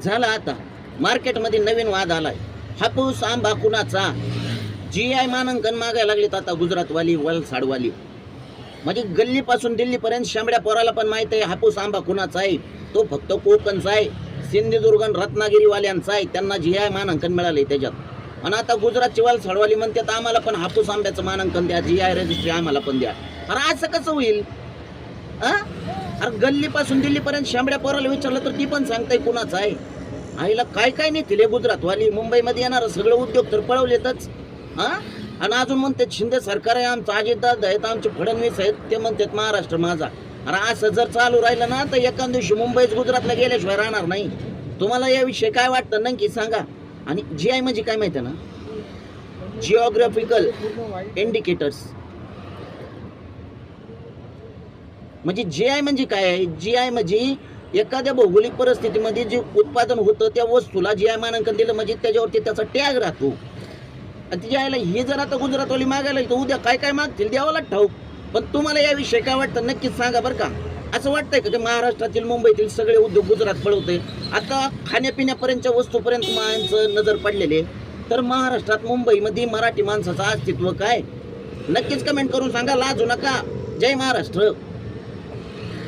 झाला आता मार्केटमध्ये नवीन वाद आलाय. हापूस आंबा कुणाचा? GI मानांकन मागायला लागलेत आता गुजरातवाली वलसाडवाली. म्हणजे गल्लीपासून दिल्लीपर्यंत शांबड्या पोराला पण माहित आहे हापूस आंबा कुणाचा आहे. तो फक्त कोकणचा आहे, सिंधुदुर्ग आणि रत्नागिरीवाल्यांचा आहे. त्यांना GI मानांकन मिळालंय त्याच्यात. आणि आता गुजरातची वलसाडवाली म्हणतात आम्हाला पण हापूस आंब्याचं मानांकन द्या, GI रजिस्ट्री आम्हाला पण द्या. अरे असं कसं होईल? अरे गल्लीपासून दिल्लीपर्यंत शांबड्या पोराला विचारलं तर ती पण सांगताय कुणाचं आहे. आईला काय काय नाही तिले गुजरातवाली. मुंबईमध्ये येणार सगळे उद्योग तर पळवलेतच. आणि अजून म्हणतात शिंदे सरकार आहे आमचं, अजितदादा आहेत, आमचे फडणवीस आहेत, ते म्हणतात महाराष्ट्र माझा. अरे असं जर चालू राहिलं ना तर एका दिवशी मुंबईच गुजरातला गेल्याशिवाय राहणार नाही. तुम्हाला याविषयी काय वाटतं नक्की सांगा. आणि GI म्हणजे काय माहिती आहे ना? Geographical indicators. म्हणजे GI म्हणजे काय आहे? GI म्हणजे एखाद्या भौगोलिक परिस्थितीमध्ये जे उत्पादन होतं त्या वस्तूला GI मानांकन दिलं म्हणजे त्याच्यावरती त्याचा टॅग राहतो. आणि तिच्या आईला हे जर आता गुजरातवाली मागायला तर उद्या काय काय मागतील द्यावाला ठाऊक. पण तुम्हाला याविषयी काय वाटतं नक्कीच सांगा बरं का. असं वाटतंय का ते महाराष्ट्रातील मुंबईतील सगळे उद्योग गुजरात पळवते? आता खाण्यापिण्यापर्यंतच्या वस्तूपर्यंत माणसं नजर पडलेले. तर महाराष्ट्रात मुंबईमध्ये मराठी माणसाचं अस्तित्व काय? नक्कीच कमेंट करून सांगा. लाजू नका. जय महाराष्ट्र.